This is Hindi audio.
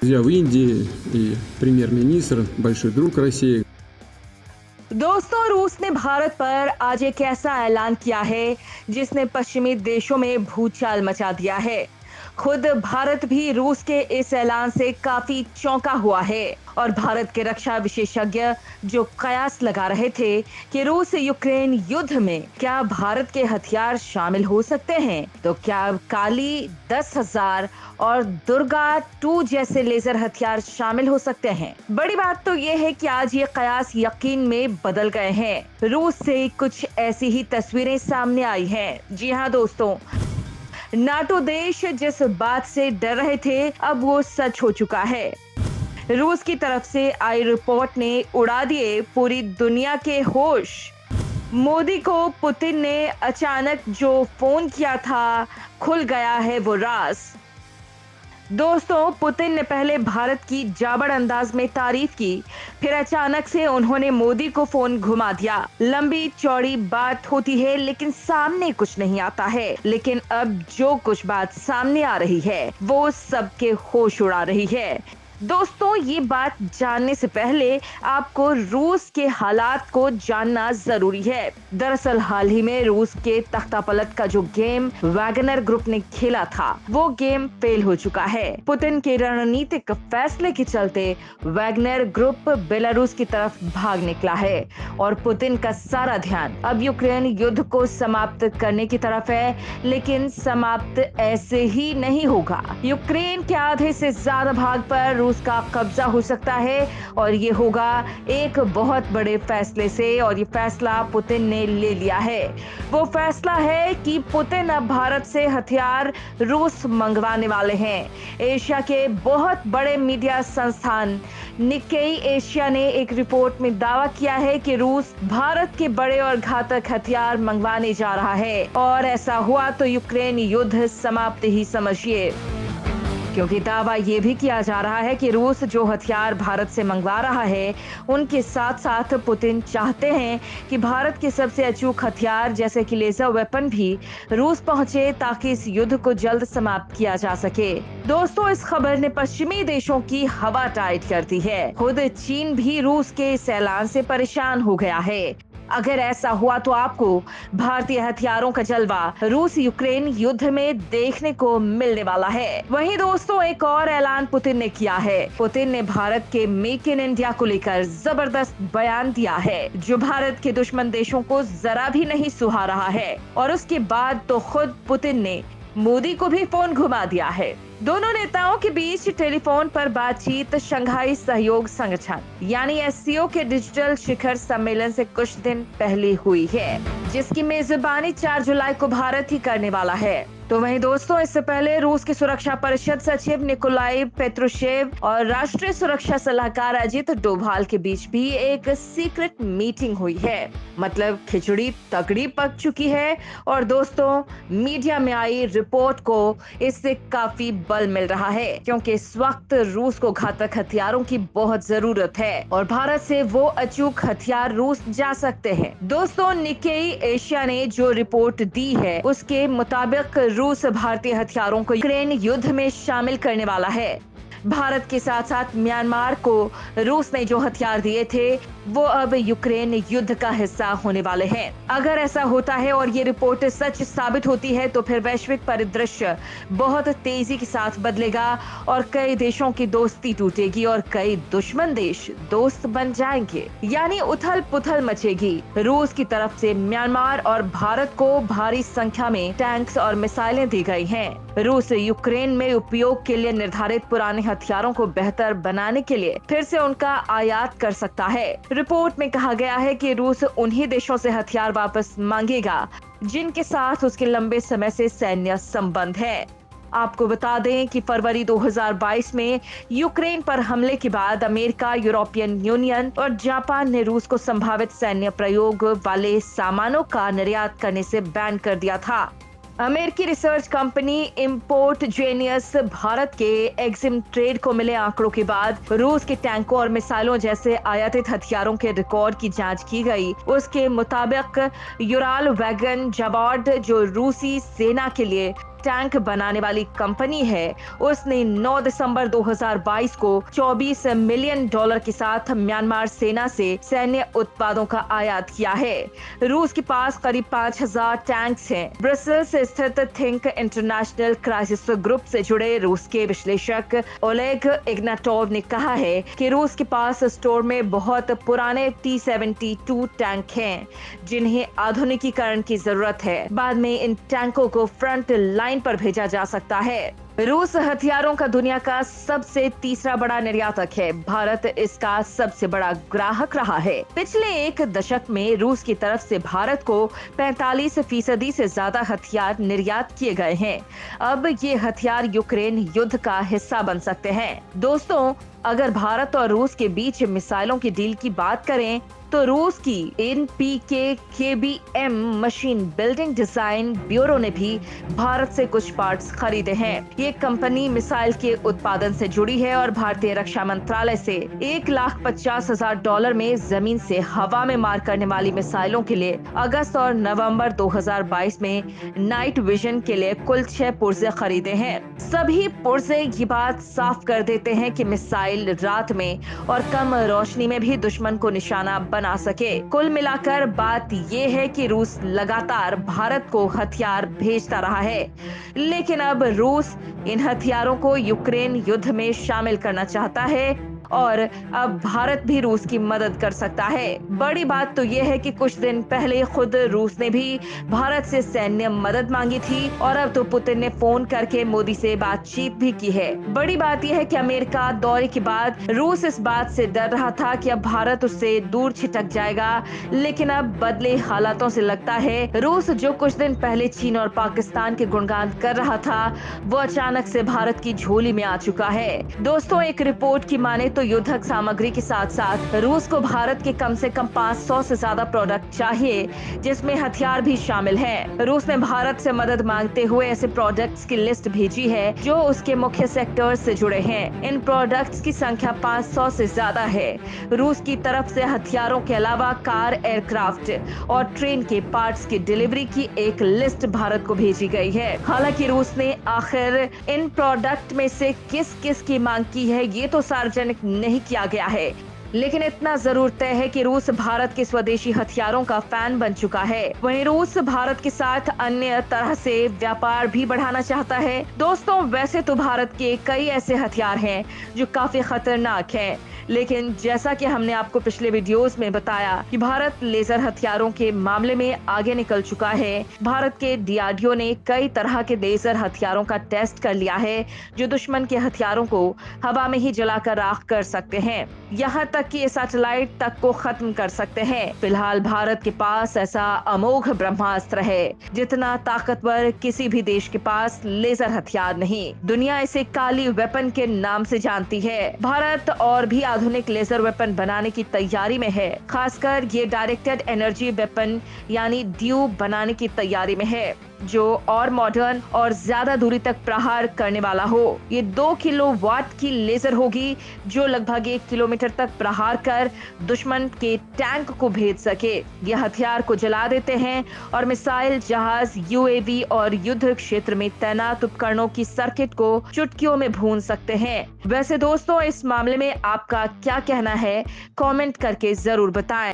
Друзья в Индии и премьер-министр, большой друг России. दोस्तों, रूस ने भारत पर आज एक ऐसा ऐलान किया है जिसने पश्चिमी देशों में भूचाल मचा दिया है। खुद भारत भी रूस के इस ऐलान से काफी चौंका हुआ है और भारत के रक्षा विशेषज्ञ जो कयास लगा रहे थे कि रूस यूक्रेन युद्ध में क्या भारत के हथियार शामिल हो सकते हैं, तो क्या काली 10,000 और दुर्गा 2 जैसे लेजर हथियार शामिल हो सकते हैं। बड़ी बात तो ये है कि आज ये कयास यकीन में बदल गए हैं। रूस से कुछ ऐसी ही तस्वीरें सामने आई हैं। जी हाँ दोस्तों, नाटो देश जिस बात से डर रहे थे अब वो सच हो चुका है। रूस की तरफ से आई रिपोर्ट ने उड़ा दिए पूरी दुनिया के होश। मोदी को पुतिन ने अचानक जो फोन किया था, खुल गया है वो राज। दोस्तों, पुतिन ने पहले भारत की जाबड़ अंदाज में तारीफ की, फिर अचानक से उन्होंने मोदी को फोन घुमा दिया। लंबी चौड़ी बात होती है लेकिन सामने कुछ नहीं आता है। लेकिन अब जो कुछ बात सामने आ रही है वो सबके होश उड़ा रही है। दोस्तों, ये बात जानने से पहले आपको रूस के हालात को जानना जरूरी है। दरअसल हाल ही में रूस के तख्तापलट का जो गेम वैगनर ग्रुप ने खेला था वो गेम फेल हो चुका है। पुतिन के रणनीतिक फैसले के चलते वैगनर ग्रुप बेलारूस की तरफ भाग निकला है और पुतिन का सारा ध्यान अब यूक्रेन युद्ध को समाप्त करने की तरफ है। लेकिन समाप्त ऐसे ही नहीं होगा। यूक्रेन के आधे से ज्यादा भाग पर उसका कब्जा हो सकता है और ये होगा एक बहुत बड़े फैसले से, और ये फैसला पुतिन ने ले लिया है। वो फैसला है कि पुतिन अब भारत से हथियार रूस मंगवाने वाले हैं। एशिया के बहुत बड़े मीडिया संस्थान निक्केई एशिया ने एक रिपोर्ट में दावा किया है कि रूस भारत के बड़े और घातक हथियार मंगवाने जा रहा है, और ऐसा हुआ तो यूक्रेन युद्ध समाप्त ही समझिए। क्योंकि दावा ये भी किया जा रहा है कि रूस जो हथियार भारत से मंगवा रहा है उनके साथ साथ पुतिन चाहते हैं कि भारत के सबसे अचूक हथियार जैसे कि लेजर वेपन भी रूस पहुंचे ताकि इस युद्ध को जल्द समाप्त किया जा सके। दोस्तों, इस खबर ने पश्चिमी देशों की हवा टाइट कर दी है। खुद चीन भी रूस के इस ऐलान से परेशान हो गया है। अगर ऐसा हुआ तो आपको भारतीय हथियारों का जलवा रूस यूक्रेन युद्ध में देखने को मिलने वाला है। वहीं दोस्तों, एक और ऐलान पुतिन ने किया है। पुतिन ने भारत के मेक इन इंडिया को लेकर जबरदस्त बयान दिया है जो भारत के दुश्मन देशों को जरा भी नहीं सुहा रहा है। और उसके बाद तो खुद पुतिन ने मोदी को भी फोन घुमा दिया है। दोनों नेताओं के बीच टेलीफोन पर बातचीत शंघाई सहयोग संगठन यानी एससीओ के डिजिटल शिखर सम्मेलन से कुछ दिन पहले हुई है, जिसकी मेजबानी 4 जुलाई को भारत ही करने वाला है। तो वहीं दोस्तों, इससे पहले रूस की सुरक्षा परिषद सचिव निकोलाई पेट्रुशेव और राष्ट्रीय सुरक्षा सलाहकार अजित डोभाल के बीच भी एक सीक्रेट मीटिंग हुई है। मतलब खिचड़ी तगड़ी पक चुकी है। और दोस्तों, मीडिया में आई रिपोर्ट को इससे काफी बल मिल रहा है, क्योंकि इस वक्त रूस को घातक हथियारों की बहुत जरूरत है और भारत से वो अचूक हथियार रूस जा सकते हैं। दोस्तों, निक्केई एशिया ने जो रिपोर्ट दी है उसके मुताबिक रूस भारतीय हथियारों को यूक्रेन युद्ध में शामिल करने वाला है। भारत के साथ साथ म्यांमार को रूस ने जो हथियार दिए थे वो अब यूक्रेन युद्ध का हिस्सा होने वाले हैं। अगर ऐसा होता है और ये रिपोर्ट सच साबित होती है तो फिर वैश्विक परिदृश्य बहुत तेजी के साथ बदलेगा और कई देशों की दोस्ती टूटेगी और कई दुश्मन देश दोस्त बन जाएंगे। यानी उथल पुथल मचेगी। रूस की तरफ से म्यांमार और भारत को भारी संख्या में टैंक्स और मिसाइलें दी गई हैं। रूस यूक्रेन में उपयोग के लिए निर्धारित पुराने हथियारों को बेहतर बनाने के लिए फिर से उनका आयात कर सकता है। रिपोर्ट में कहा गया है कि रूस उन्हीं देशों से हथियार वापस मांगेगा जिनके साथ उसके लंबे समय से सैन्य संबंध है। आपको बता दें कि फरवरी 2022 में यूक्रेन पर हमले के बाद अमेरिका, यूरोपियन यूनियन और जापान ने रूस को संभावित सैन्य प्रयोग वाले सामानों का निर्यात करने से बैन कर दिया था। अमेरिकी research company import genius Bharat के एक्सिम ट्रेड को मिले आंकड़ों के बाद रूस के टैंकों और मिसाइलों जैसे आयातित हथियारों के रिकॉर्ड की जांच की गई। उसके मुताबिक यूराल वैगन जाबार्ड जो रूसी सेना के लिए टैंक बनाने वाली कंपनी है, उसने 9 दिसंबर 2022 को $24 मिलियन के साथ म्यांमार सेना से सैन्य उत्पादों का आयात किया है। रूस के पास करीब 5000 टैंक्स हैं। ब्रसेल्स स्थित थिंक इंटरनेशनल क्राइसिस ग्रुप से जुड़े रूस के विश्लेषक ओलेग इग्नाटोव ने कहा है कि रूस के पास स्टोर में बहुत पुराने T-72 टैंक हैं, जिन्हें आधुनिकीकरण की जरूरत है। बाद में इन टैंकों को फ्रंट लाइन पर भेजा जा सकता है। रूस हथियारों का दुनिया का सबसे तीसरा बड़ा निर्यातक है। भारत इसका सबसे बड़ा ग्राहक रहा है। पिछले एक दशक में रूस की तरफ से भारत को 45% से ज्यादा हथियार निर्यात किए गए हैं। अब ये हथियार यूक्रेन युद्ध का हिस्सा बन सकते हैं। दोस्तों, अगर भारत और रूस के बीच मिसाइलों की डील की बात करें तो रूस की NPKBM machine building design bureau ने भी भारत से कुछ पार्ट्स खरीदे हैं। ये कंपनी मिसाइल के उत्पादन से जुड़ी है और भारतीय रक्षा मंत्रालय से $1,50,000 में जमीन से हवा में मार करने वाली मिसाइलों के लिए अगस्त और नवंबर 2022 में नाइट विजन के लिए कुल 6 पुर्जे खरीदे हैं। सभी पुर्जे ये बात साफ कर देते हैं कि मिसाइल रात में और कम रोशनी में भी दुश्मन को निशाना बना सके। कुल मिलाकर बात ये है कि रूस लगातार भारत को हथियार भेजता रहा है, लेकिन अब रूस इन हथियारों को यूक्रेन युद्ध में शामिल करना चाहता है और अब भारत भी रूस की मदद कर सकता है। बड़ी बात तो ये है कि कुछ दिन पहले खुद रूस ने भी भारत से सैन्य मदद मांगी थी और अब तो पुतिन ने फोन करके मोदी से बातचीत भी की है। बड़ी बात यह है कि अमेरिका दौरे के बाद रूस इस बात से डर रहा था कि अब भारत उससे दूर छिटक जाएगा, लेकिन अब बदले हालातों से लगता है रूस जो कुछ दिन पहले चीन और पाकिस्तान के गुणगान कर रहा था, वो अचानक से भारत की झोली में आ चुका है। दोस्तों, एक रिपोर्ट की माने तो युद्धक सामग्री के साथ साथ रूस को भारत के कम से कम 500 से ज्यादा प्रोडक्ट चाहिए, जिसमें हथियार भी शामिल है। रूस ने भारत से मदद मांगते हुए ऐसे प्रोडक्ट्स की लिस्ट भेजी है जो उसके मुख्य सेक्टर्स से जुड़े हैं। इन प्रोडक्ट्स की संख्या 500 से ज्यादा है। रूस की तरफ से हथियारों के अलावा कार, एयरक्राफ्ट और ट्रेन के पार्ट्स की डिलीवरी की एक लिस्ट भारत को भेजी गई है। हालांकि रूस ने आखिर इन प्रोडक्ट में से किस किस की मांग की है, ये तो सार्वजनिक नहीं किया गया है, लेकिन इतना जरूर तय है कि रूस भारत के स्वदेशी हथियारों का फैन बन चुका है। वहीं रूस भारत के साथ अन्य तरह से व्यापार भी बढ़ाना चाहता है। दोस्तों, वैसे तो भारत के कई ऐसे हथियार हैं जो काफी खतरनाक हैं, लेकिन जैसा कि हमने आपको पिछले वीडियोस में बताया कि भारत लेजर हथियारों के मामले में आगे निकल चुका है। भारत के DRDO ने कई तरह के लेजर हथियारों का टेस्ट कर लिया है जो दुश्मन के हथियारों को हवा में ही जलाकर राख कर सकते हैं, यहाँ तक कि सैटेलाइट तक को खत्म कर सकते हैं। फिलहाल भारत के पास ऐसा अमोघ ब्रह्मास्त्र है जितना ताकतवर किसी भी देश के पास लेजर हथियार नहीं। दुनिया इसे काली वेपन के नाम से जानती है। भारत और भी आधुनिक लेजर वेपन बनाने की तैयारी में है। खासकर ये डायरेक्टेड एनर्जी वेपन यानी ड्यूब बनाने की तैयारी में है, जो और मॉडर्न और ज्यादा दूरी तक प्रहार करने वाला हो। ये 2 किलोवाट की लेजर होगी जो लगभग 1 किलोमीटर तक प्रहार कर दुश्मन के टैंक को भेज सके। ये हथियार को जला देते हैं और मिसाइल, जहाज, UAV और युद्ध क्षेत्र में तैनात उपकरणों की सर्किट को चुटकियों में भून सकते हैं। वैसे दोस्तों, इस मामले में आपका क्या कहना है, कमेंट करके जरूर बताएं।